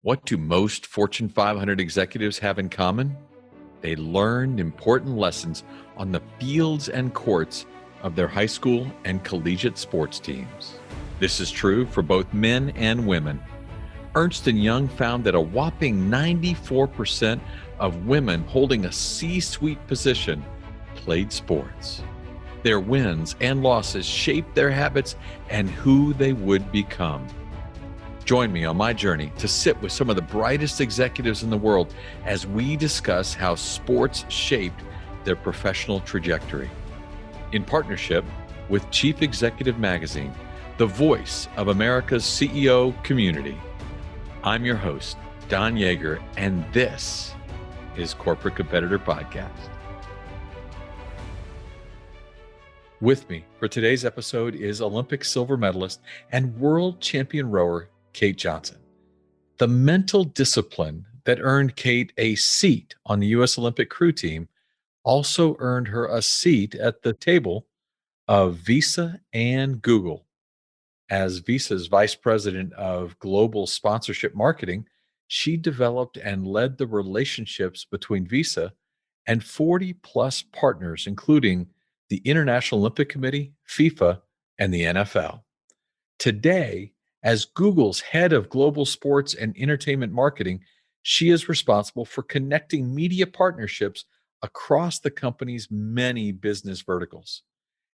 What do most Fortune 500 executives have in common? They learned important lessons on the fields and courts of their high school and collegiate sports teams. This is true for both men and women. Ernst & Young found that a whopping 94% of women holding a C-suite position played sports. Their wins and losses shaped their habits and who they would become. Join me on my journey to sit with some of the brightest executives in the world as we discuss how sports shaped their professional trajectory. In partnership with Chief Executive Magazine, the voice of America's CEO community, I'm your host, Don Yeager, and this is Corporate Competitor Podcast. With me for today's episode is Olympic silver medalist and world champion rower, Kate Johnson. The mental discipline that earned Kate a seat on the U.S. Olympic crew team also earned her a seat at the table of Visa and Google. As Visa's vice president of global sponsorship marketing, she developed and led the relationships between Visa and 40-plus partners, including the International Olympic Committee, FIFA, and the NFL. Today, as Google's head of global sports and entertainment marketing, she is responsible for connecting media partnerships across the company's many business verticals.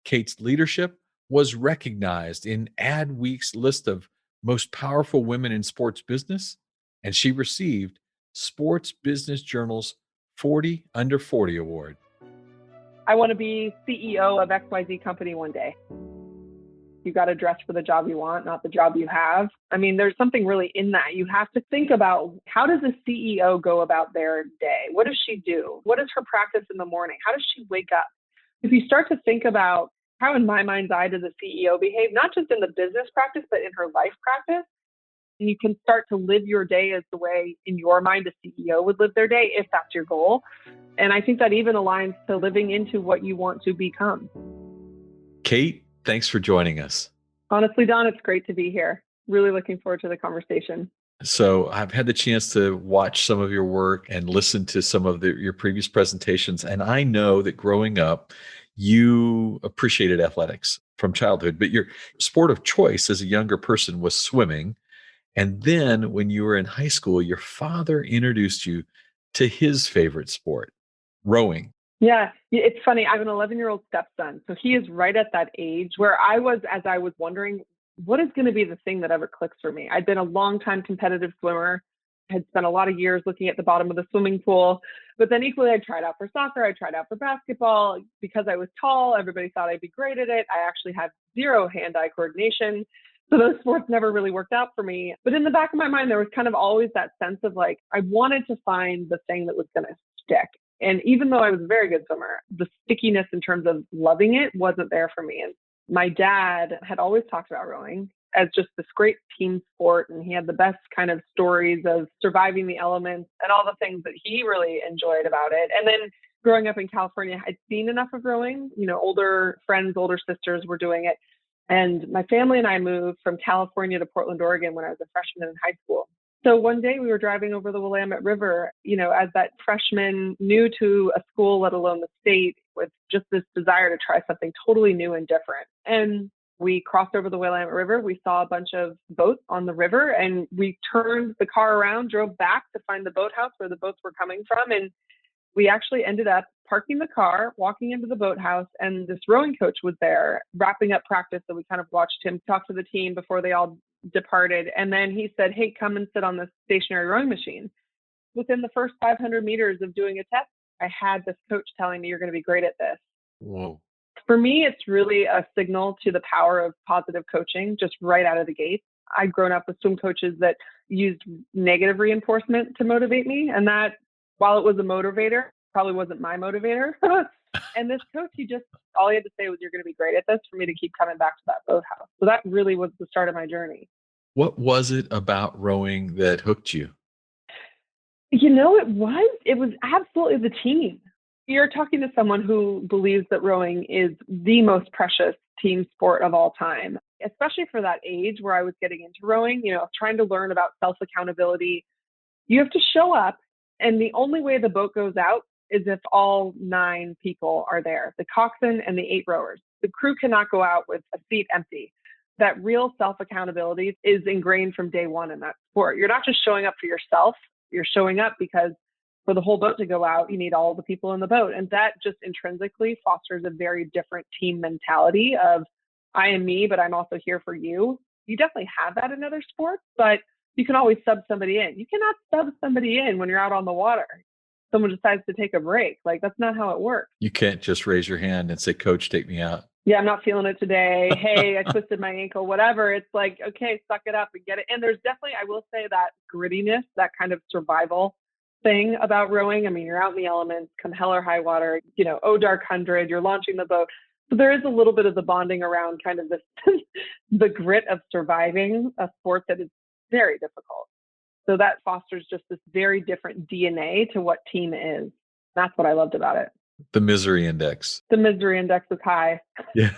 Kate's leadership was recognized in Adweek's list of most powerful women in sports business, and she received Sports Business Journal's 40 Under 40 award. I want to be CEO of XYZ company one day. You got to dress for the job you want, not the job you have. I mean, there's something really in that. You have to think about, how does a CEO go about their day? What does she do? What is her practice in the morning? How does she wake up? If you start to think about how, in my mind's eye, does a CEO behave, not just in the business practice, but in her life practice, and you can start to live your day as the way, in your mind, a CEO would live their day, if that's your goal. And I think that even aligns to living into what you want to become. Kate, thanks for joining us. Honestly, Don, it's great to be here. Really looking forward to the conversation. So I've had the chance to watch some of your work and listen to some of your previous presentations. And I know that growing up, you appreciated athletics from childhood, but your sport of choice as a younger person was swimming. And then when you were in high school, your father introduced you to his favorite sport, rowing. Yeah, it's funny. I have an 11-year-old stepson. So he is right at that age where I was, as I was wondering, what is going to be the thing that ever clicks for me? I'd been a long-time competitive swimmer, had spent a lot of years looking at the bottom of the swimming pool, but then equally I tried out for soccer, I tried out for basketball. Because I was tall, everybody thought I'd be great at it. I actually had zero hand-eye coordination. So those sports never really worked out for me. But in the back of my mind, there was kind of always that sense of like, I wanted to find the thing that was going to stick. And even though I was a very good swimmer, the stickiness in terms of loving it wasn't there for me. And my dad had always talked about rowing as just this great team sport. And he had the best kind of stories of surviving the elements and all the things that he really enjoyed about it. And then growing up in California, I'd seen enough of rowing, older friends, older sisters were doing it. And my family and I moved from California to Portland, Oregon when I was a freshman in high school. So one day we were driving over the Willamette River, as that freshman, new to a school, let alone the state, with just this desire to try something totally new and different. And we crossed over the Willamette River. We saw a bunch of boats on the river, and we turned the car around, drove back to find the boathouse where the boats were coming from. And we actually ended up parking the car, walking into the boathouse, and this rowing coach was there wrapping up practice. So we kind of watched him talk to the team before they all departed. And then he said, "Hey, come and sit on this stationary rowing machine." Within the first 500 meters of doing a test, I had this coach telling me, "You're going to be great at this." Whoa. For me, it's really a signal to the power of positive coaching, just right out of the gate. I'd grown up with swim coaches that used negative reinforcement to motivate me. And that, while it was a motivator, probably wasn't my motivator. And this coach, all he had to say was, "You're going to be great at this," for me to keep coming back to that boathouse. So that really was the start of my journey. What was it about rowing that hooked you? It was absolutely the team. You're talking to someone who believes that rowing is the most precious team sport of all time, especially for that age where I was getting into rowing, trying to learn about self-accountability, You have to show up, and the only way the boat goes out is if all 9 people are there, the coxswain and the 8 rowers. The crew cannot go out with a seat empty. That real self-accountability is ingrained from day one in that sport. You're not just showing up for yourself, you're showing up because for the whole boat to go out, you need all the people in the boat. And that just intrinsically fosters a very different team mentality of, I am me, but I'm also here for you. You definitely have that in other sports, but you can always sub somebody in. You cannot sub somebody in when you're out on the water. Someone decides to take a break. Like, that's not how it works. You can't just raise your hand and say, Coach, take me out. Yeah, I'm not feeling it today. Hey, I twisted my ankle, whatever. It's like, okay, suck it up and get it. And there's definitely, I will say, that grittiness, that kind of survival thing about rowing. I mean, you're out in the elements, come hell or high water, oh dark 100, you're launching the boat. So there is a little bit of the bonding around kind of this, the grit of surviving a sport that is very difficult. So that fosters just this very different DNA to what team is. That's what I loved about it. The misery index. The misery index is high. Yeah.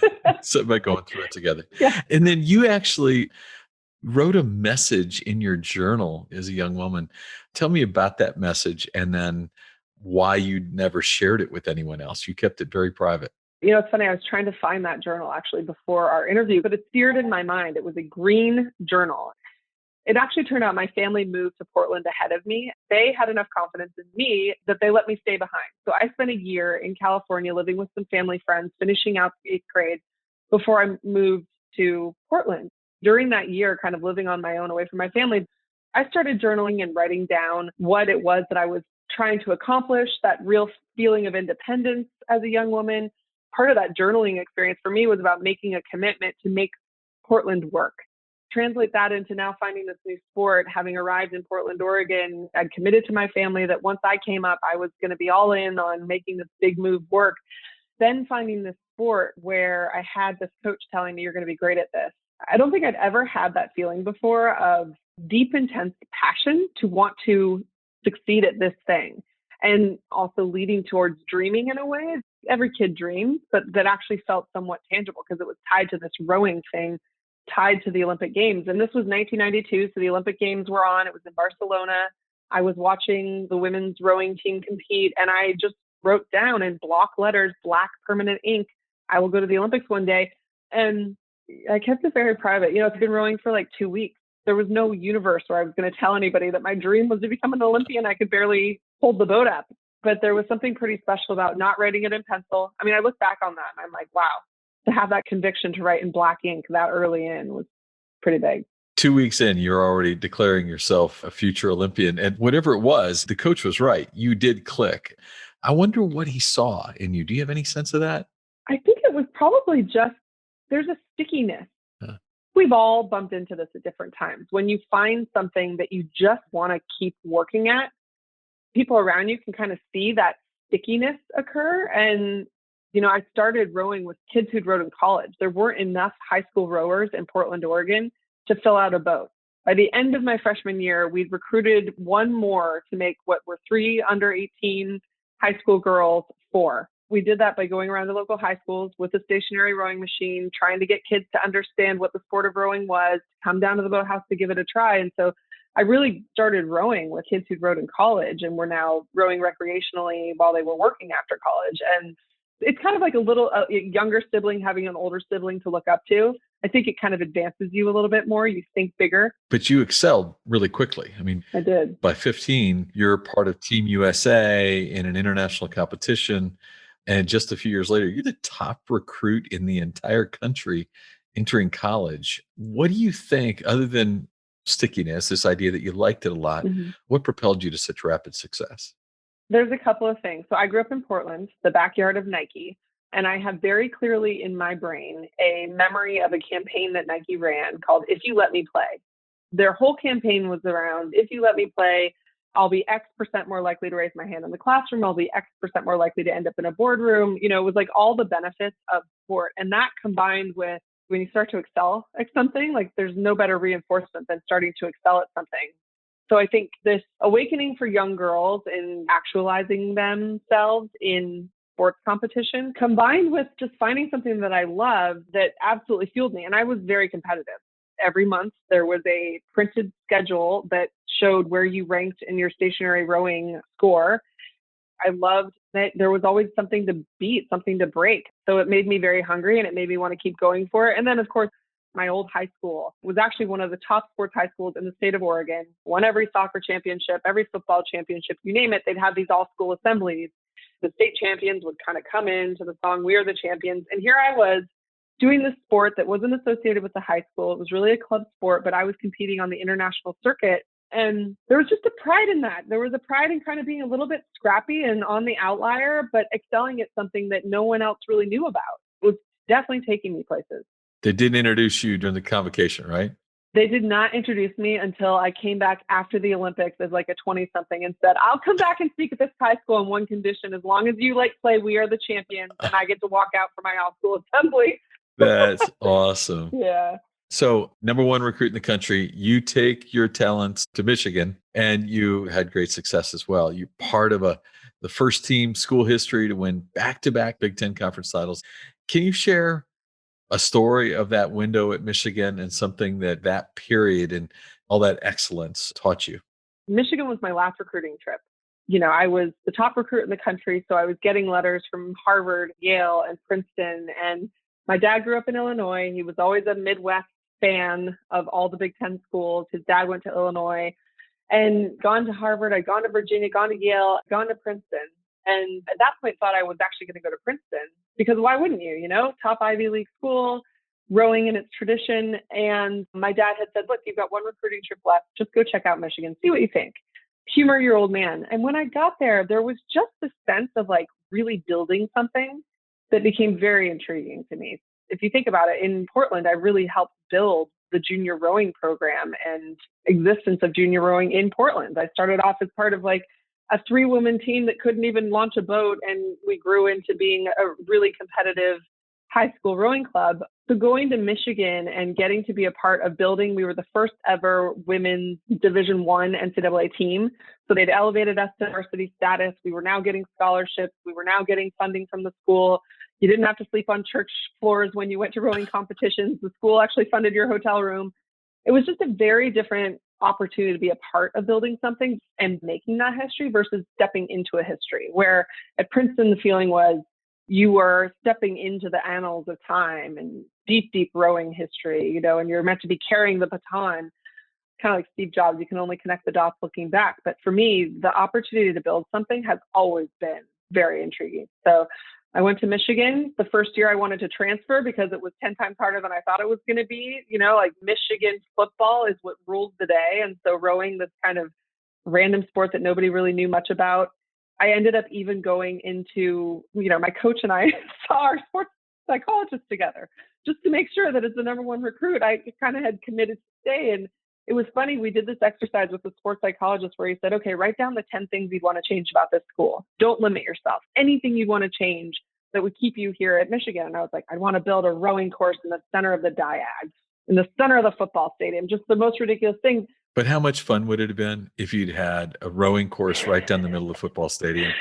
So by going through it together. Yeah. And then you actually wrote a message in your journal as a young woman. Tell me about that message and then why you never shared it with anyone else. You kept it very private. It's funny. I was trying to find that journal actually before our interview, but it seared in my mind. It was a green journal. It actually turned out my family moved to Portland ahead of me. They had enough confidence in me that they let me stay behind. So I spent a year in California living with some family friends, finishing out 8th grade before I moved to Portland. During that year, kind of living on my own away from my family, I started journaling and writing down what it was that I was trying to accomplish, that real feeling of independence as a young woman. Part of that journaling experience for me was about making a commitment to make Portland work. Translate that into now finding this new sport, having arrived in Portland, Oregon. I'd committed to my family that once I came up, I was going to be all in on making this big move work. Then finding this sport where I had this coach telling me, you're going to be great at this. I don't think I'd ever had that feeling before of deep, intense passion to want to succeed at this thing. And also leading towards dreaming in a way. Every kid dreams, but that actually felt somewhat tangible because it was tied to this rowing thing, tied to the Olympic Games. And this was 1992, so the Olympic Games were on. It was in Barcelona. I was watching the women's rowing team compete, and I just wrote down in block letters, black permanent ink, I will go to the Olympics one day. And I kept it very private. It's been rowing for like 2 weeks. There was no universe where I was going to tell anybody that my dream was to become an Olympian. I could barely hold the boat up. But there was something pretty special about not writing it in pencil. I mean, I look back on that and I'm like, wow, to have that conviction to write in black ink that early in was pretty big. 2 weeks in, you're already declaring yourself a future Olympian. And whatever it was, the coach was right. You did click. I wonder what he saw in you. Do you have any sense of that? I think it was probably just, there's a stickiness. We've all bumped into this at different times. When you find something that you just want to keep working at, people around you can kind of see that stickiness occur. And, I started rowing with kids who'd rowed in college. There weren't enough high school rowers in Portland, Oregon to fill out a boat. By the end of my freshman year, we'd recruited one more to make what were 3 under 18 high school girls 4. We did that by going around the local high schools with a stationary rowing machine, trying to get kids to understand what the sport of rowing was, come down to the boathouse to give it a try. And so I really started rowing with kids who'd rowed in college and were now rowing recreationally while they were working after college. And it's kind of like a younger sibling having an older sibling to look up to. I think it kind of advances you a little bit more. You think bigger. But you excelled really quickly. I mean, I did. By 15, you're part of Team USA in an international competition. And just a few years later, you're the top recruit in the entire country entering college. What do you think, other than stickiness, this idea that you liked it a lot, what propelled you to such rapid success? There's a couple of things. So I grew up in Portland, the backyard of Nike, and I have very clearly in my brain a memory of a campaign that Nike ran called If You Let Me Play. Their whole campaign was around, if you let me play, I'll be X% more likely to raise my hand in the classroom. I'll be X% more likely to end up in a boardroom. It was like all the benefits of sport. And that combined with when you start to excel at something, like there's no better reinforcement than starting to excel at something. So I think this awakening for young girls in actualizing themselves in sports competition, combined with just finding something that I love that absolutely fueled me. And I was very competitive. Every month there was a printed schedule that showed where you ranked in your stationary rowing score. I loved that there was always something to beat, something to break. So it made me very hungry and it made me want to keep going for it. And then, of course, my old high school was actually one of the top sports high schools in the state of Oregon, won every soccer championship, every football championship, you name it. They'd have these all school assemblies. The state champions would kind of come in to the song, "We Are the Champions." And here I was doing this sport that wasn't associated with the high school. It was really a club sport, but I was competing on the international circuit. And there was just a pride in that. There was a pride in kind of being a little bit scrappy and on the outlier, but excelling at something that no one else really knew about. It was definitely taking me places. They didn't introduce you during the convocation, right? They did not introduce me until I came back after the Olympics as like a 20-something and said, "I'll come back and speak at this high school on one condition, as long as you play We Are the Champions and I get to walk out for my all-school assembly." That's awesome. Yeah. So, number one recruit in the country, you take your talents to Michigan and you had great success as well. You're part of the first team school history to win back-to-back Big Ten conference titles. Can you share a story of that window at Michigan and something that period and all that excellence taught you? Michigan was my last recruiting trip. I was the top recruit in the country, so I was getting letters from Harvard, Yale, and Princeton. And my dad grew up in Illinois. He was always a Midwest fan of all the Big Ten schools. His dad went to Illinois and gone to Harvard. I'd gone to Virginia, gone to Yale, gone to Princeton. And at that point thought I was actually going to go to Princeton, because why wouldn't you? Top Ivy League school, rowing in its tradition. And my dad had said, "Look, you've got one recruiting trip left. Just go check out Michigan. See what you think. Humor your old man." And when I got there was just this sense of really building something that became very intriguing to me. If you think about it, in Portland, I really helped build the junior rowing program and existence of junior rowing in Portland. I started off as part of a 3-woman team that couldn't even launch a boat, and we grew into being a really competitive high school rowing club. So going to Michigan and getting to be a part of building, we were the first ever women's Division I NCAA team. So they'd elevated us to varsity status. We were now getting scholarships. We were now getting funding from the school. You didn't have to sleep on church floors when you went to rowing competitions. The school actually funded your hotel room. It was just a very different opportunity to be a part of building something and making that history versus stepping into a history, where at Princeton, the feeling was you were stepping into the annals of time and deep, deep rowing history, and you're meant to be carrying the baton, kind of like Steve Jobs. You can only connect the dots looking back. But for me, the opportunity to build something has always been very intriguing. So I went to Michigan. The first year I wanted to transfer because it was 10 times harder than I thought it was going to be. Michigan football is what rules the day. And so rowing, this kind of random sport that nobody really knew much about, I ended up even going into, my coach and I saw our sports psychologist together just to make sure that as the number one recruit, I kind of had committed to stay. And it was funny. We did this exercise with the sports psychologist where he said, "Okay, write down the 10 things you'd want to change about this school. Don't limit yourself. Anything you'd want to change that would keep you here at Michigan." And I was like, "I'd want to build a rowing course in the center of the diag, in the center of the football stadium," just the most ridiculous thing. But how much fun would it have been if you'd had a rowing course right down the middle of the football stadium,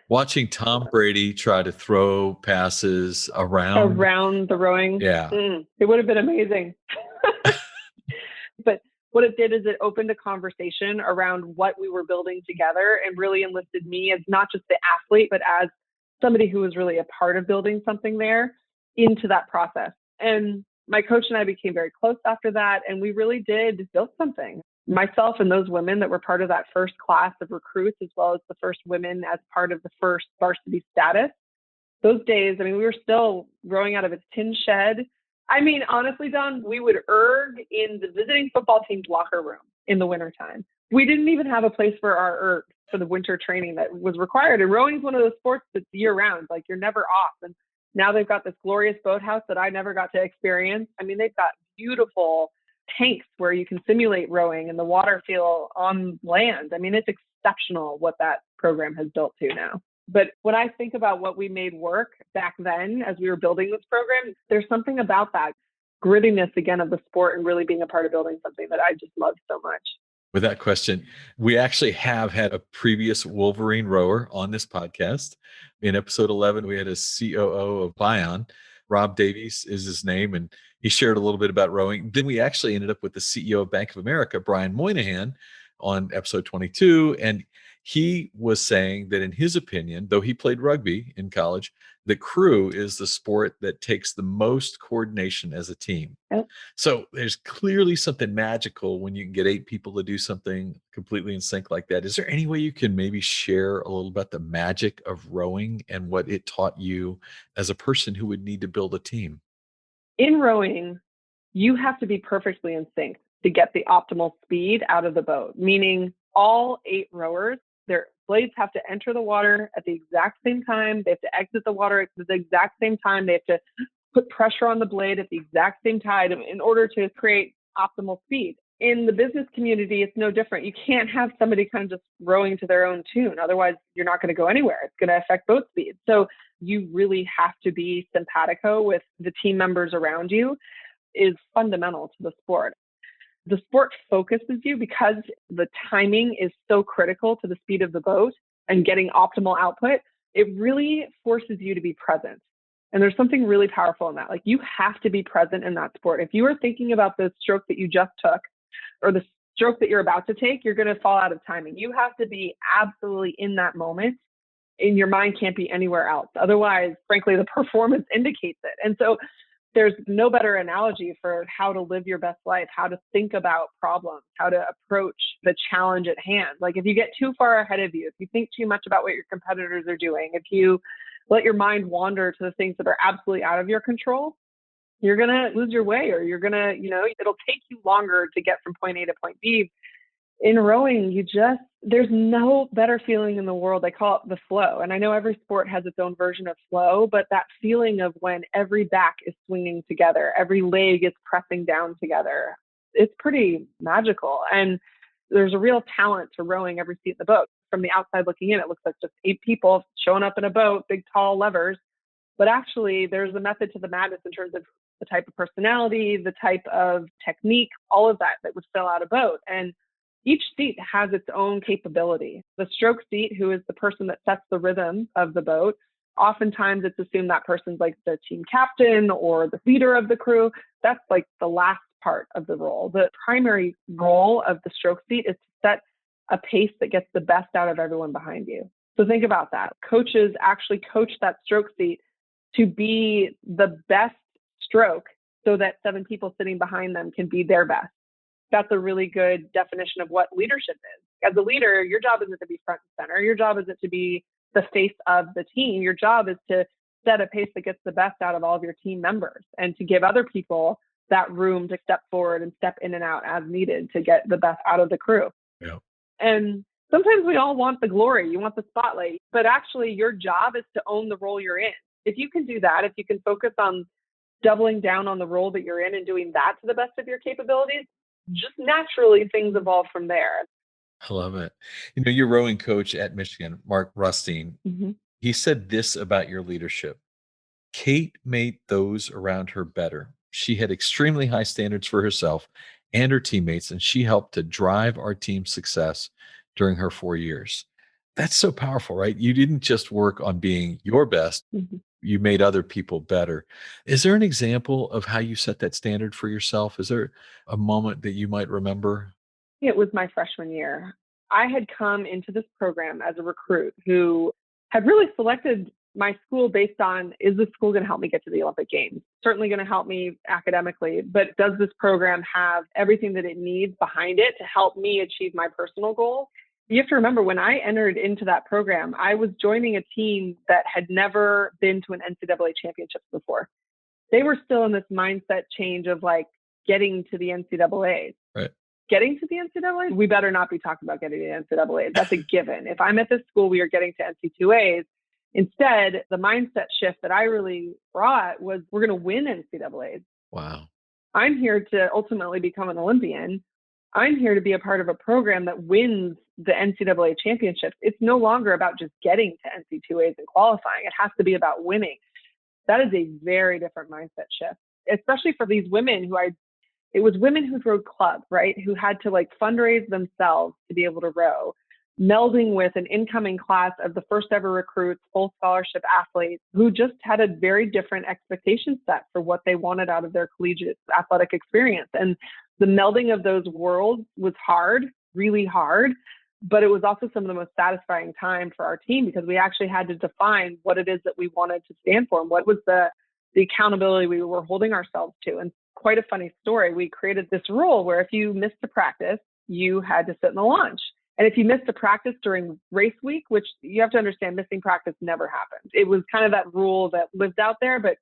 watching Tom Brady try to throw passes around the rowing? Yeah. It would have been amazing. But what it did is it opened a conversation around what we were building together and really enlisted me as not just the athlete, but as somebody who was really a part of building something there into that process. And my coach and I became very close after that. And we really did build something. Myself and those women that were part of that first class of recruits, as well as the first women as part of the first varsity status, those days, we were still rowing out of a tin shed. Honestly, Don, we would erg in the visiting football team's locker room in the wintertime. We didn't even have a place for our erg for the winter training that was required. And rowing is one of those sports that's year round, you're never off. And now they've got this glorious boathouse that I never got to experience. They've got beautiful tanks where you can simulate rowing and the water feel on land. It's exceptional what that program has built to now. But when I think about what we made work back then as we were building this program, there's something about that grittiness again of the sport and really being a part of building something that I just love so much. With that question, we actually have had a previous Wolverine rower on this podcast. In episode 11, we had a COO of Bion. Rob Davies is his name, and he shared a little bit about rowing. Then we actually ended up with the CEO of Bank of America, Brian Moynihan, on episode 22. And he was saying that in his opinion, though he played rugby in college, the crew is the sport that takes the most coordination as a team. Yep. So there's clearly something magical when you can get 8 people to do something completely in sync like that. Is there any way you can maybe share a little about the magic of rowing and what it taught you as a person who would need to build a team? In rowing, you have to be perfectly in sync to get the optimal speed out of the boat, meaning all 8 rowers, their blades have to enter the water at the exact same time. They have to exit the water at the exact same time. They have to put pressure on the blade at the exact same time in order to create optimal speed. In the business community, it's no different. You can't have somebody kind of just rowing to their own tune. Otherwise, you're not going to go anywhere. It's going to affect boat speed. So you really have to be simpatico with the team members around you is fundamental to the sport. The sport focuses you because the timing is so critical to the speed of the boat and getting optimal output. It really forces you to be present. And there's something really powerful in that. Like, you have to be present in that sport. If you are thinking about the stroke that you just took or the stroke that you're about to take, you're going to fall out of timing. You have to be absolutely in that moment, and your mind can't be anywhere else. Otherwise, frankly, the performance indicates it. And so there's no better analogy for how to live your best life, how to think about problems, how to approach the challenge at hand. Like, if you get too far ahead of you, if you think too much about what your competitors are doing, if you let your mind wander to the things that are absolutely out of your control, you're going to lose your way, or you're going to, it'll take you longer to get from point A to point B. In rowing, there's no better feeling in the world. I call it the flow. And I know every sport has its own version of flow, but that feeling of when every back is swinging together, every leg is pressing down together, it's pretty magical. And there's a real talent to rowing every seat in the boat. From the outside looking in, it looks like just 8 people showing up in a boat, big, tall levers. But actually, there's a method to the madness in terms of the type of personality, the type of technique, all of that would fill out a boat. And each seat has its own capability. The stroke seat, who is the person that sets the rhythm of the boat, oftentimes it's assumed that person's like the team captain or the leader of the crew. That's like the last part of the role. The primary role of the stroke seat is to set a pace that gets the best out of everyone behind you. So think about that. Coaches actually coach that stroke seat to be the best stroke so that 7 people sitting behind them can be their best. That's a really good definition of what leadership is. As a leader, your job isn't to be front and center. Your job isn't to be the face of the team. Your job is to set a pace that gets the best out of all of your team members and to give other people that room to step forward and step in and out as needed to get the best out of the crew. Yeah. And sometimes we all want the glory. You want the spotlight, but actually your job is to own the role you're in. If you can do that, if you can focus on doubling down on the role that you're in and doing that to the best of your capabilities, just naturally things evolve from there. I love it. Your rowing coach at Michigan, Mark Rustine, Mm-hmm. he said this about your leadership: Kate made those around her better. She had extremely high standards for herself and her teammates, and she helped to drive our team's success during her 4 years. That's so powerful, right? You didn't just work on being your best, Mm-hmm. you made other people better. Is there an example of how you set that standard for yourself? Is there a moment that you might remember? It was my freshman year. I had come into this program as a recruit who had really selected my school based on, is this school going to help me get to the Olympic Games? Certainly going to help me academically, but does this program have everything that it needs behind it to help me achieve my personal goals? You have to remember, when I entered into that program, I was joining a team that had never been to an NCAA championship before. They were still in this mindset change of like getting to the NCAAs. Right. Getting to the NCAAs, we better not be talking about getting to the NCAAs. That's a given. If I'm at this school, we are getting to NC2As. Instead, the mindset shift that I really brought was, we're going to win NCAAs. Wow. I'm here to ultimately become an Olympian. I'm here to be a part of a program that wins the NCAA championships. It's no longer about just getting to NC2As and qualifying. It has to be about winning. That is a very different mindset shift, especially for these women it was women who rowed club, right? Who had to like fundraise themselves to be able to row, melding with an incoming class of the first ever recruits, full scholarship athletes who just had a very different expectation set for what they wanted out of their collegiate athletic experience. And the melding of those worlds was hard, really hard, but it was also some of the most satisfying time for our team because we actually had to define what it is that we wanted to stand for and what was the accountability we were holding ourselves to. And quite a funny story, we created this rule where if you missed a practice, you had to sit in the launch. And if you missed a practice during race week, which you have to understand, missing practice never happened. It was kind of that rule that lived out there, but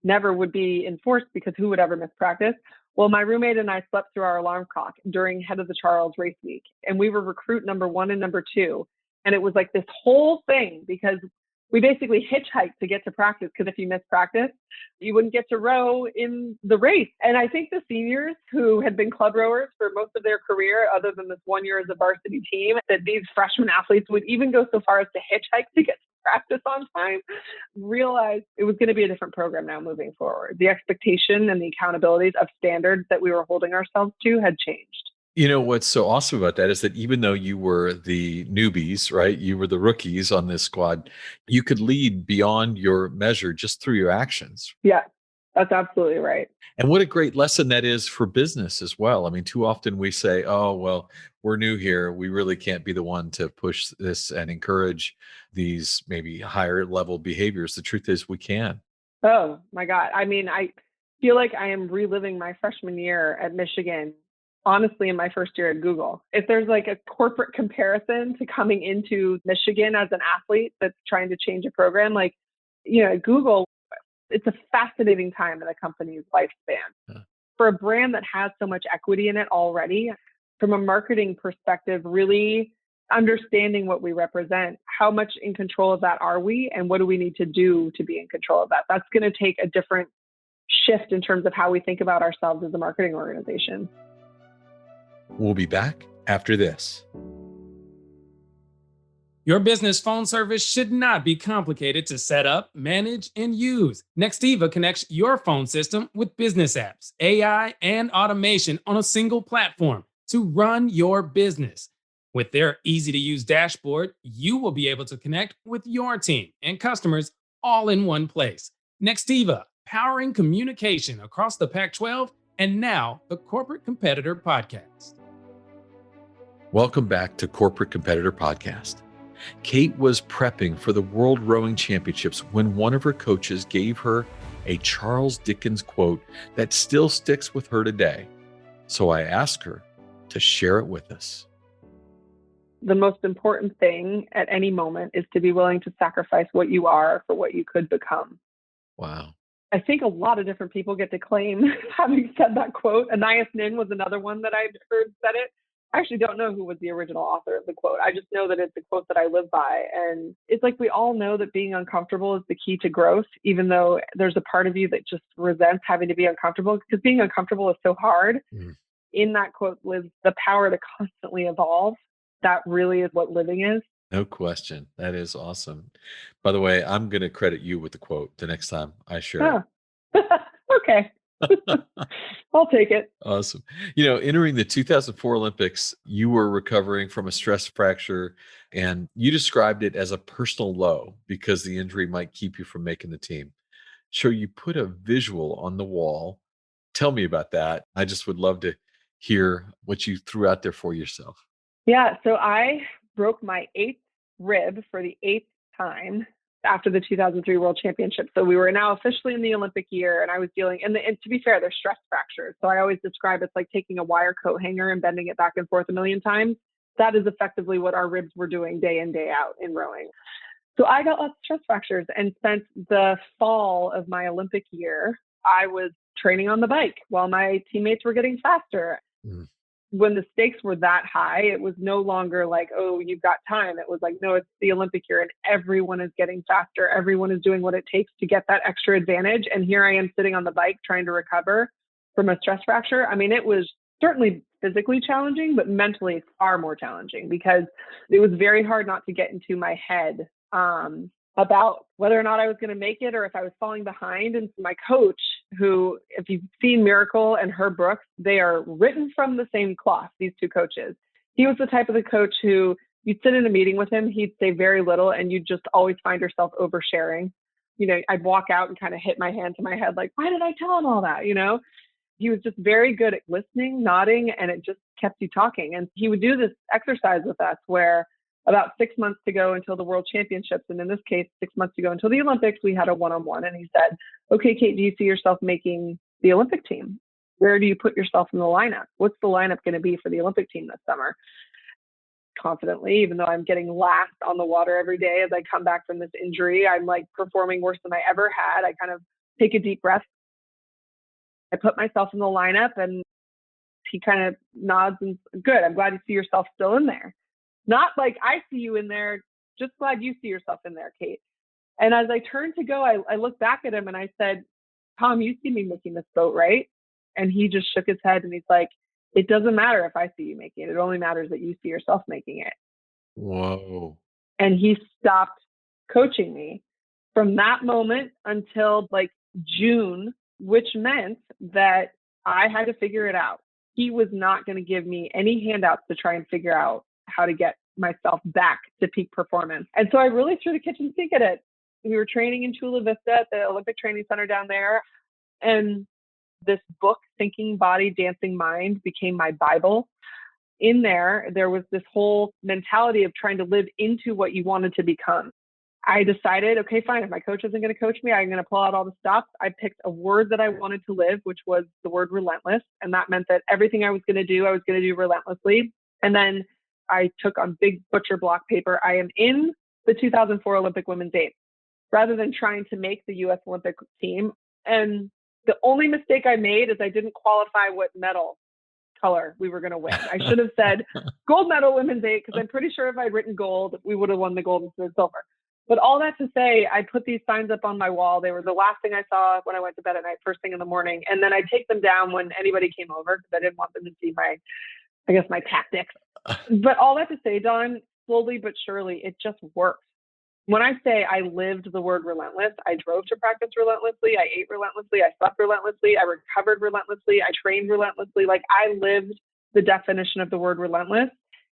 never would be enforced because who would ever miss practice? Well, my roommate and I slept through our alarm clock during Head of the Charles race week, and we were recruit number 1 and number 2. And it was like this whole thing because we basically hitchhiked to get to practice because if you missed practice, you wouldn't get to row in the race. And I think the seniors who had been club rowers for most of their career, other than this 1 year as a varsity team, that these freshman athletes would even go so far as to hitchhike to get to practice on time, realized it was going to be a different program now moving forward. The expectation and the accountabilities of standards that we were holding ourselves to had changed. You know, what's so awesome about that is that even though you were the newbies, right? You were the rookies on this squad, you could lead beyond your measure just through your actions. Yeah, that's absolutely right. And what a great lesson that is for business as well. I mean, too often we say, oh, well, we're new here. We really can't be the one to push this and encourage these maybe higher level behaviors. The truth is, we can. Oh my God. I mean, I feel like I am reliving my freshman year at Michigan, honestly, in my first year at Google. If there's like a corporate comparison to coming into Michigan as an athlete that's trying to change a program, like, at Google, it's a fascinating time in a company's lifespan. Yeah. For a brand that has so much equity in it already, from a marketing perspective, really understanding what we represent, how much in control of that are we, and what do we need to do to be in control of that? That's going to take a different shift in terms of how we think about ourselves as a marketing organization. We'll be back after this. Your business phone service should not be complicated to set up, manage, and use. Nextiva connects your phone system with business apps, AI, and automation on a single platform to run your business. With their easy-to-use dashboard, you will be able to connect with your team and customers all in one place. Nextiva, powering communication across the Pac-12 and now the Corporate Competitor Podcast. Welcome back to Corporate Competitor Podcast. Kate was prepping for the World Rowing Championships when one of her coaches gave her a Charles Dickens quote that still sticks with her today. So I asked her to share it with us. The most important thing at any moment is to be willing to sacrifice what you are for what you could become. Wow. I think a lot of different people get to claim having said that quote. Anais Nin was another one that I'd heard said it. I actually don't know who was the original author of the quote. I just know that it's a quote that I live by. And it's like we all know that being uncomfortable is the key to growth, even though there's a part of you that just resents having to be uncomfortable because being uncomfortable is so hard. In that quote lives the power to constantly evolve. That really is what living is. No question. That is awesome. By the way, I'm going to credit you with the quote the next time I share it. Okay. I'll take it. Awesome. Entering the 2004 Olympics, you were recovering from a stress fracture, and you described it as a personal low because the injury might keep you from making the team. So you put a visual on the wall. Tell me about that. I just would love to hear what you threw out there for yourself. Yeah. So I broke my 8th rib for the 8th time after the 2003 World Championship. So we were now officially in the Olympic year, and I was dealing, and to be fair, they're stress fractures. So I always describe it's like taking a wire coat hanger and bending it back and forth a million times. That is effectively what our ribs were doing day in, day out in rowing. So I got lots of stress fractures and spent the fall of my Olympic year, I was training on the bike while my teammates were getting faster. When the stakes were that high, it was no longer like, oh, you've got time. It was like, no, it's the Olympic year and everyone is getting faster. Everyone is doing what it takes to get that extra advantage. And here I am sitting on the bike trying to recover from a stress fracture. I mean, it was certainly physically challenging, but mentally far more challenging because it was very hard not to get into my head about whether or not I was going to make it or if I was falling behind. And my coach, who, if you've seen Miracle and Herb Brooks, they are written from the same cloth, these two coaches. He was the type of the coach who you'd sit in a meeting with him, he'd say very little, and you'd just always find yourself oversharing. I'd walk out and kind of hit my hand to my head, like, why did I tell him all that, He was just very good at listening, nodding, and it just kept you talking. And he would do this exercise with us where about 6 months to go until the World Championships, and in this case, 6 months to go until the Olympics, we had a one-on-one. And he said, okay, Kate, do you see yourself making the Olympic team? Where do you put yourself in the lineup? What's the lineup going to be for the Olympic team this summer? Confidently, even though I'm getting laughed on the water every day as I come back from this injury, I'm like performing worse than I ever had. I kind of take a deep breath. I put myself in the lineup, and he kind of nods and good. I'm glad you see yourself still in there. Not like I see you in there, just glad you see yourself in there, Kate. And as I turned to go, I looked back at him and I said, Tom, you see me making this boat, right? And he just shook his head and he's like, it doesn't matter if I see you making it. It only matters that you see yourself making it. Whoa. And he stopped coaching me from that moment until like June, which meant that I had to figure it out. He was not going to give me any handouts to try and figure out how to get myself back to peak performance. And so I really threw the kitchen sink at it. We were training in Chula Vista at the Olympic Training Center down there. And this book, Thinking Body, Dancing Mind, became my Bible. In there was this whole mentality of trying to live into what you wanted to become. I decided, okay, fine, if my coach isn't going to coach me, I'm going to pull out all the stops. I picked a word that I wanted to live, which was the word relentless. And that meant that everything I was going to do relentlessly. And then I took on big butcher block paper, I am in the 2004 Olympic women's eighth, rather than trying to make the U.S. Olympic team. And the only mistake I made is I didn't qualify what medal color we were going to win. I should have said gold medal women's eight, because I'm pretty sure if I'd written gold, we would have won the gold instead of silver. But all that to say, I put these signs up on my wall. They were the last thing I saw when I went to bed at night, first thing in the morning. And then I'd take them down when anybody came over, because I didn't want them to see my tactics. But all that to say, Don, slowly but surely, it just worked. When I say I lived the word relentless, I drove to practice relentlessly. I ate relentlessly. I slept relentlessly. I recovered relentlessly. I trained relentlessly. Like, I lived the definition of the word relentless.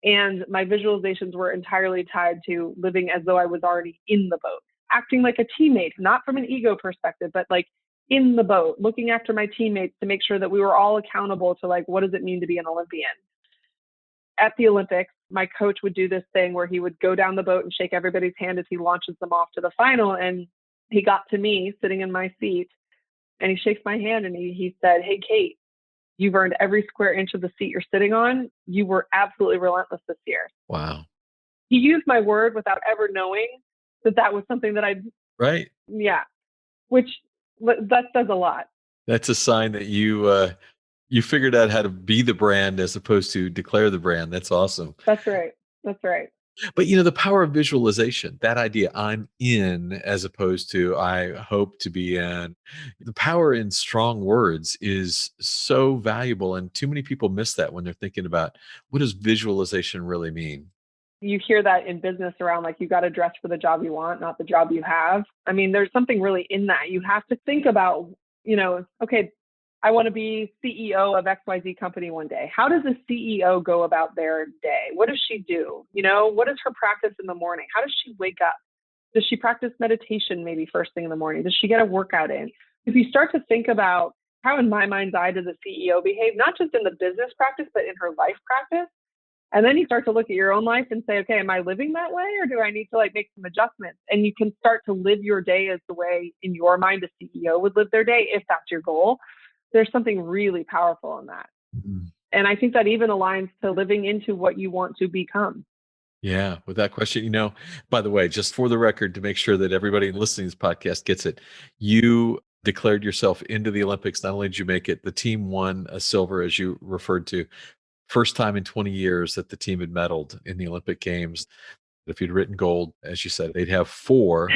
And my visualizations were entirely tied to living as though I was already in the boat, acting like a teammate, not from an ego perspective, but like in the boat, looking after my teammates to make sure that we were all accountable to, like, what does it mean to be an Olympian? At the Olympics, my coach would do this thing where he would go down the boat and shake everybody's hand as he launches them off to the final. And he got to me sitting in my seat and he shakes my hand and he said, hey, Kate, you've earned every square inch of the seat you're sitting on. You were absolutely relentless this year. Wow. He used my word without ever knowing that was something that Right. Yeah. Which that says a lot. That's a sign that you figured out how to be the brand as opposed to declare the brand. That's awesome. That's right. That's right. But the power of visualization, that idea, I'm in, as opposed to I hope to be in. The power in strong words is so valuable. And too many people miss that when they're thinking about what does visualization really mean? You hear that in business around, like, you got to dress for the job you want, not the job you have. I mean, there's something really in that. You have to think about, okay, I want to be CEO of XYZ company one day. How does a CEO go about their day? What does she do? What is her practice in the morning? How does she wake up? Does she practice meditation maybe first thing in the morning? Does she get a workout in? If you start to think about how, in my mind's eye, does a CEO behave, not just in the business practice, but in her life practice? And then you start to look at your own life and say, okay, am I living that way, or do I need to make some adjustments? And you can start to live your day as the way in your mind a CEO would live their day, if that's your goal. There's something really powerful in that. Mm-hmm. And I think that even aligns to living into what you want to become. Yeah, without question. By the way, just for the record, to make sure that everybody listening to this podcast gets it, you declared yourself into the Olympics. Not only did you make it, the team won a silver, as you referred to. First time in 20 years that the team had medaled in the Olympic Games. If you'd written gold, as you said, they'd have four.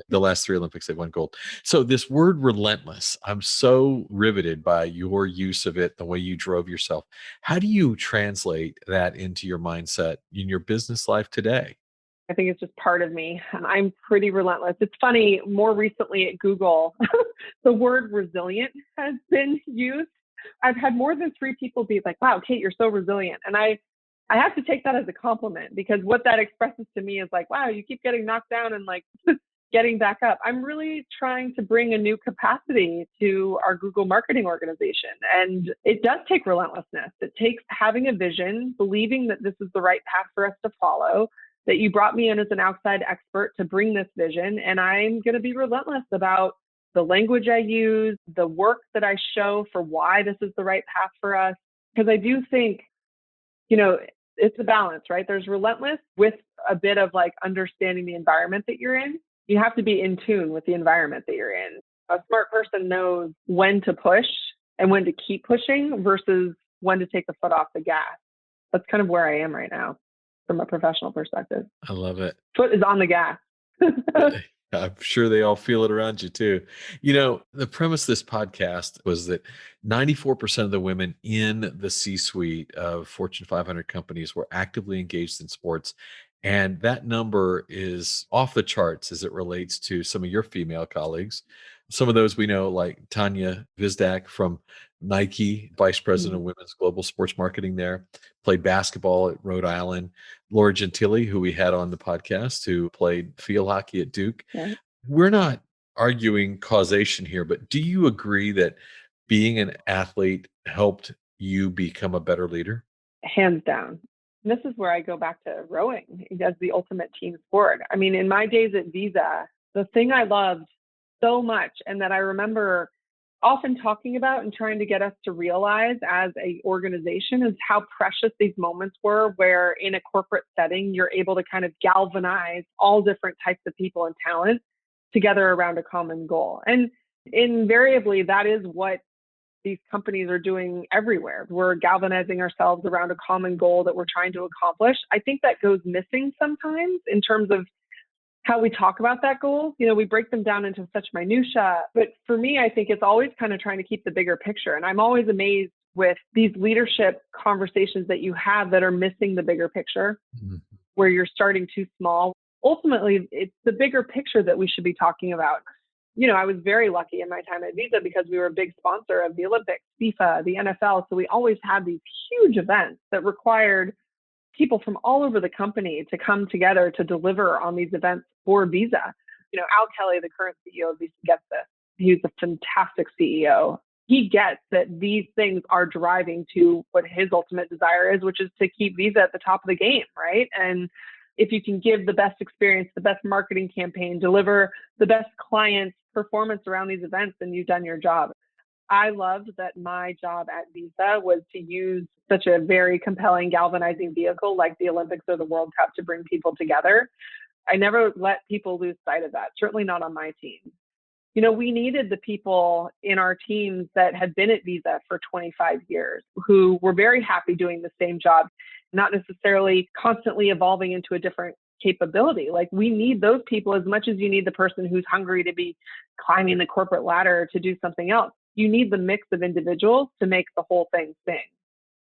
The last three Olympics, they won gold. So this word relentless, I'm so riveted by your use of it, the way you drove yourself. How do you translate that into your mindset in your business life today? I think it's just part of me. I'm pretty relentless. It's funny, more recently at Google, the word resilient has been used. I've had more than 3 people be like, wow, Kate, you're so resilient. And I have to take that as a compliment, because what that expresses to me is like, wow, you keep getting knocked down and getting back up, I'm really trying to bring a new capacity to our Google marketing organization. And it does take relentlessness. It takes having a vision, believing that this is the right path for us to follow, that you brought me in as an outside expert to bring this vision. And I'm going to be relentless about the language I use, the work that I show for why this is the right path for us. Because I do think, it's a balance, right? There's relentless with a bit of like understanding the environment that you're in. You have to be in tune with the environment that you're in. A smart person knows when to push and when to keep pushing versus when to take the foot off the gas. That's kind of where I am right now from a professional perspective. I love it. Foot is on the gas. I'm sure they all feel it around you too. The premise of this podcast was that 94% of the women in the C-suite of Fortune 500 companies were actively engaged in sports. And that number is off the charts as it relates to some of your female colleagues. Some of those we know, like Tanya Vizdak from Nike, Vice President of Women's Global Sports Marketing there, played basketball at Rhode Island. Laura Gentili, who we had on the podcast, who played field hockey at Duke. Yeah. We're not arguing causation here, but do you agree that being an athlete helped you become a better leader? Hands down. This is where I go back to rowing as the ultimate team sport. I mean, in my days at Visa, the thing I loved so much and that I remember often talking about and trying to get us to realize as an organization is how precious these moments were where in a corporate setting, you're able to kind of galvanize all different types of people and talent together around a common goal. And invariably, that is what these companies are doing everywhere. We're galvanizing ourselves around a common goal that we're trying to accomplish. I think that goes missing sometimes in terms of how we talk about that goal. We break them down into such minutia. But for me, I think it's always kind of trying to keep the bigger picture. And I'm always amazed with these leadership conversations that you have that are missing the bigger picture, where you're starting too small. Ultimately, it's the bigger picture that we should be talking about. I was very lucky in my time at Visa because we were a big sponsor of the Olympics, FIFA, the NFL. So we always had these huge events that required people from all over the company to come together to deliver on these events for Visa. Al Kelly, the current CEO of Visa, gets this. He's a fantastic CEO. He gets that these things are driving to what his ultimate desire is, which is to keep Visa at the top of the game, right? And if you can give the best experience, the best marketing campaign, deliver the best client performance around these events, then you've done your job. I loved that my job at Visa was to use such a very compelling galvanizing vehicle like the Olympics or the World Cup to bring people together. I never let people lose sight of that, certainly not on my team. We needed the people in our teams that had been at Visa for 25 years who were very happy doing the same job, not necessarily constantly evolving into a different capability. Like we need those people as much as you need the person who's hungry to be climbing the corporate ladder to do something else. You need the mix of individuals to make the whole thing sing.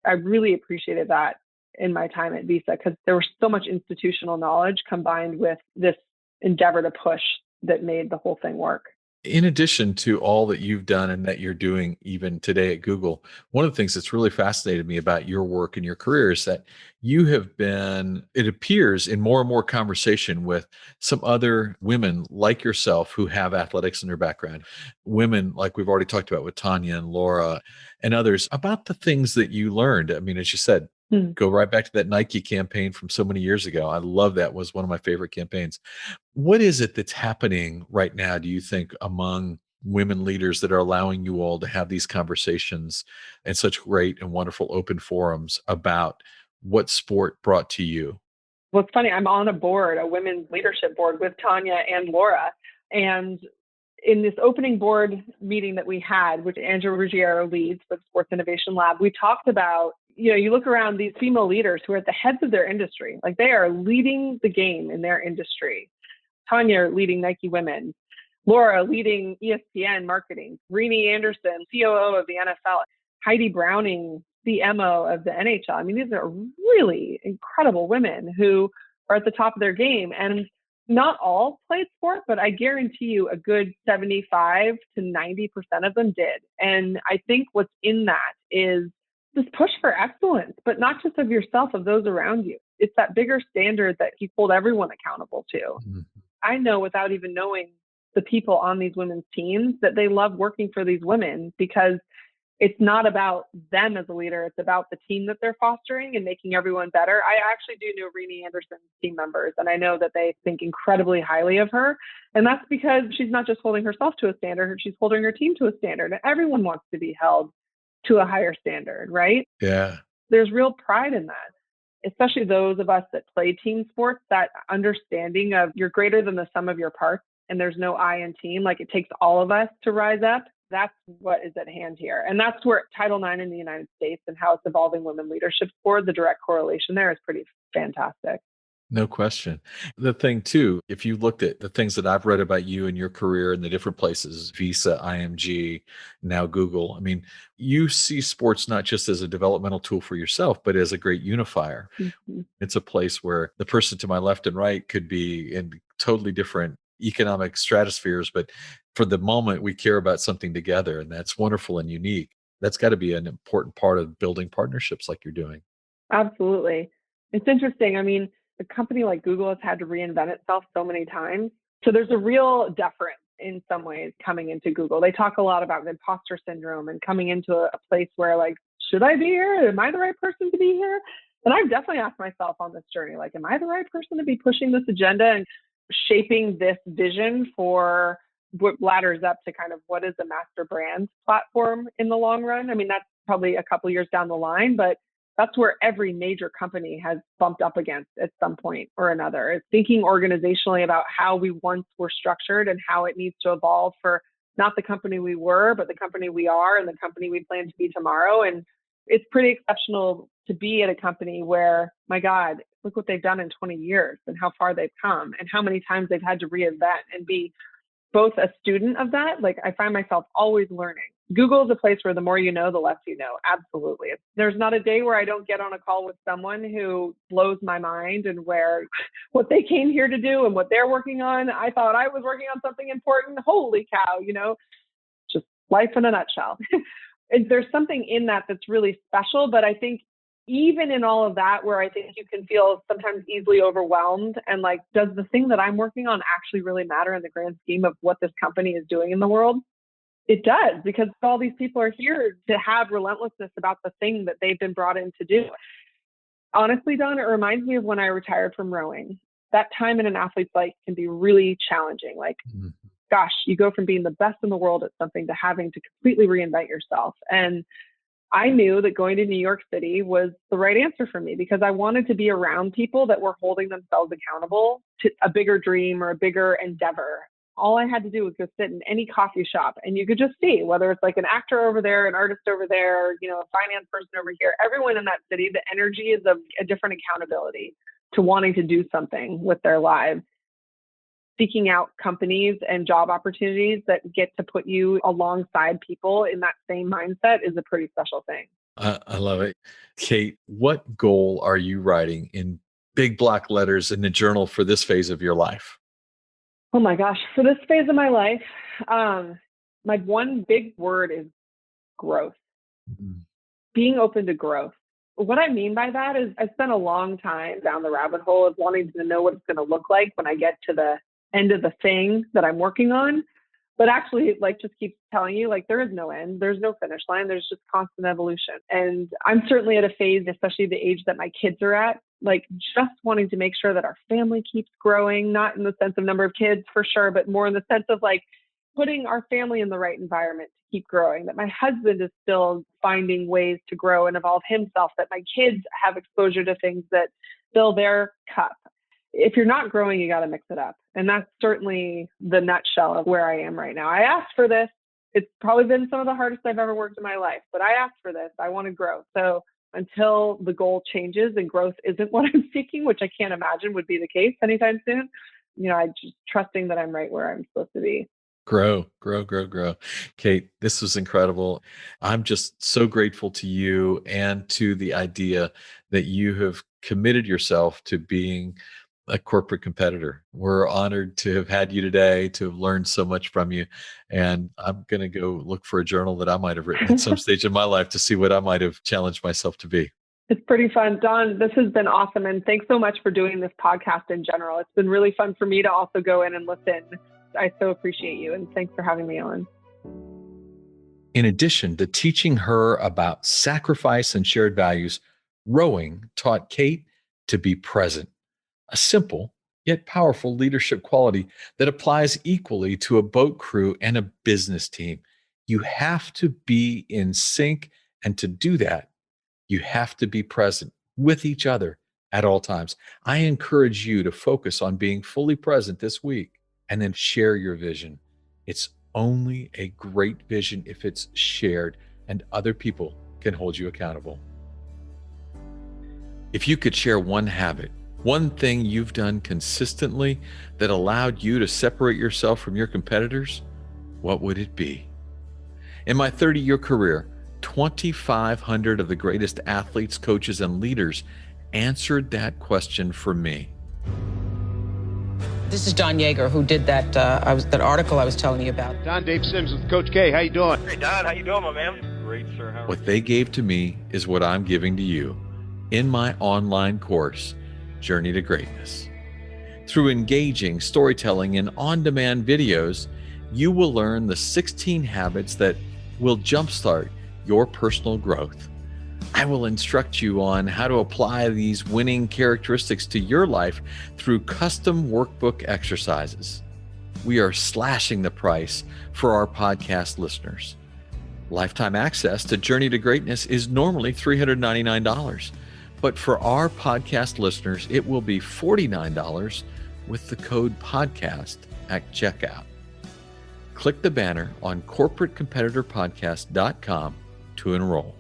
I really appreciated that in my time at Visa because there was so much institutional knowledge combined with this endeavor to push that made the whole thing work. In addition to all that you've done and that you're doing even today at Google, one of the things that's really fascinated me about your work and your career is that you have been, it appears, in more and more conversation with some other women like yourself who have athletics in their background. Women like we've already talked about with Tanya and Laura and others about the things that you learned. I mean, as you said, go right back to that Nike campaign from so many years ago. I love that. Was one of my favorite campaigns. What is it that's happening right now, do you think, among women leaders that are allowing you all to have these conversations in such great and wonderful open forums about what sport brought to you? Well, it's funny. I'm on a board, a women's leadership board with Tanya and Laura. And in this opening board meeting that we had, which Andrew Ruggiero leads for the Sports Innovation Lab, we talked about, you look around these female leaders who are at the heads of their industry, like they are leading the game in their industry. Tanya leading Nike Women, Laura leading ESPN marketing, Renee Anderson, COO of the NFL, Heidi Browning, CMO of the NHL. I mean, these are really incredible women who are at the top of their game. And not all played sport, but I guarantee you a good 75 to 90% of them did. And I think what's in that is this push for excellence, but not just of yourself, of those around you. It's that bigger standard that you hold everyone accountable to. I know without even knowing the people on these women's teams that they love working for these women because it's not about them as a leader. It's about the team that they're fostering and making everyone better. I actually do know Renee Anderson's team members, and I know that they think incredibly highly of her. And that's because she's not just holding herself to a standard, she's holding her team to a standard. And everyone wants to be held to a higher standard, right? Yeah. There's real pride in that, especially those of us that play team sports, that understanding of you're greater than the sum of your parts and there's no I in team. Like it takes all of us to rise up. That's what is at hand here. And that's where Title IX in the United States and how it's evolving women leadership forward, the direct correlation there is pretty fantastic. No question. The thing too, if you looked at the things that I've read about you and your career in the different places, Visa, IMG, now Google, I mean, you see sports not just as a developmental tool for yourself, but as a great unifier. Mm-hmm. It's a place where the person to my left and right could be in totally different economic stratospheres, but for the moment, we care about something together, and that's wonderful and unique. That's got to be an important part of building partnerships like you're doing. Absolutely. It's interesting. I mean, a company like Google has had to reinvent itself so many times. So there's a real deference in some ways coming into Google. They talk a lot about imposter syndrome and coming into a place where like, should I be here? Am I the right person to be here? And I've definitely asked myself on this journey, like, am I the right person to be pushing this agenda and shaping this vision for what ladders up to kind of what is a master brand platform in the long run? I mean, that's probably a couple years down the line, but that's where every major company has bumped up against at some point or another. It's thinking organizationally about how we once were structured and how it needs to evolve for not the company we were, but the company we are and the company we plan to be tomorrow. And it's pretty exceptional to be at a company where, my God, look what they've done in 20 years and how far they've come and how many times they've had to reinvent and be both a student of that. Like I find myself always learning. Google is a place where the more you know, the less you know. Absolutely. There's not a day where I don't get on a call with someone who blows my mind and where what they came here to do and what they're working on. I thought I was working on something important. Holy cow, just life in a nutshell. And there's something in that that's really special. But I think even in all of that, where I think you can feel sometimes easily overwhelmed and like, does the thing that I'm working on actually really matter in the grand scheme of what this company is doing in the world? It does, because all these people are here to have relentlessness about the thing that they've been brought in to do. Honestly, Don, it reminds me of when I retired from rowing. That time in an athlete's life can be really challenging. Like, gosh, you go from being the best in the world at something to having to completely reinvent yourself. And I knew that going to New York City was the right answer for me because I wanted to be around people that were holding themselves accountable to a bigger dream or a bigger endeavor. All I had to do was go sit in any coffee shop and you could just see whether it's like an actor over there, an artist over there, a finance person over here, everyone in that city, the energy is of a different accountability to wanting to do something with their lives. Seeking out companies and job opportunities that get to put you alongside people in that same mindset is a pretty special thing. I love it. Kate, what goal are you writing in big block letters in the journal for this phase of your life? Oh my gosh, for this phase of my life, my one big word is growth. Mm-hmm. Being open to growth. What I mean by that is I spent a long time down the rabbit hole of wanting to know what it's going to look like when I get to the end of the thing that I'm working on. But actually, like, just keep telling you, like, there is no end. There's no finish line. There's just constant evolution. And I'm certainly at a phase, especially the age that my kids are at, like just wanting to make sure that our family keeps growing, not in the sense of number of kids for sure, but more in the sense of like putting our family in the right environment to keep growing, that my husband is still finding ways to grow and evolve himself, that my kids have exposure to things that fill their cup. If you're not growing, you got to mix it up. And that's certainly the nutshell of where I am right now. I asked for this. It's probably been some of the hardest I've ever worked in my life, but I asked for this. I want to grow. So until the goal changes and growth isn't what I'm seeking, which I can't imagine would be the case anytime soon, I just trusting that I'm right where I'm supposed to be. Grow, grow, grow, grow. Kate, this was incredible. I'm just so grateful to you and to the idea that you have committed yourself to being a corporate competitor. We're honored to have had you today, to have learned so much from you. And I'm going to go look for a journal that I might have written at some stage in my life to see what I might have challenged myself to be. It's pretty fun. Don, this has been awesome. And thanks so much for doing this podcast in general. It's been really fun for me to also go in and listen. I so appreciate you. And thanks for having me on. In addition to teaching her about sacrifice and shared values, rowing taught Kate to be present, a simple yet powerful leadership quality that applies equally to a boat crew and a business team. You have to be in sync, and to do that, you have to be present with each other at all times. I encourage you to focus on being fully present this week and then share your vision. It's only a great vision if it's shared and other people can hold you accountable. If you could share one habit, one thing you've done consistently that allowed you to separate yourself from your competitors, what would it be? In my 30-year career, 2,500 of the greatest athletes, coaches, and leaders answered that question for me. This is Don Yeager, who did that article I was telling you about. Don, Dave Sims with Coach K. How you doing? Hey, Don. How you doing, my man? Great, sir. How are What they gave to me is what I'm giving to you in my online course, Journey to Greatness. Through engaging storytelling and on-demand videos, you will learn the 16 habits that will jumpstart your personal growth. I will instruct you on how to apply these winning characteristics to your life through custom workbook exercises. We are slashing the price for our podcast listeners. Lifetime access to Journey to Greatness is normally $399, but for our podcast listeners, it will be $49 with the code podcast at checkout. Click the banner on corporatecompetitorpodcast.com to enroll.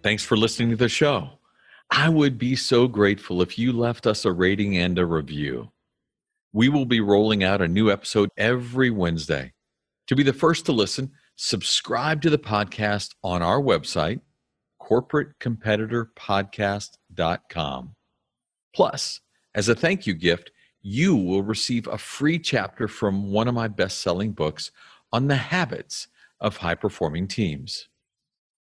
Thanks for listening to the show. I would be so grateful if you left us a rating and a review. We will be rolling out a new episode every Wednesday. To be the first to listen, subscribe to the podcast on our website, corporatecompetitorpodcast.com. Plus, as a thank you gift, you will receive a free chapter from one of my best-selling books on the habits of high-performing teams.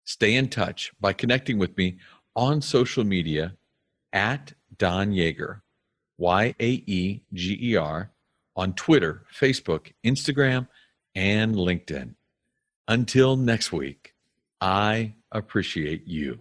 Stay in touch by connecting with me on social media at Don Yeager, Yaeger, on Twitter, Facebook, Instagram, and LinkedIn. Until next week, I appreciate you.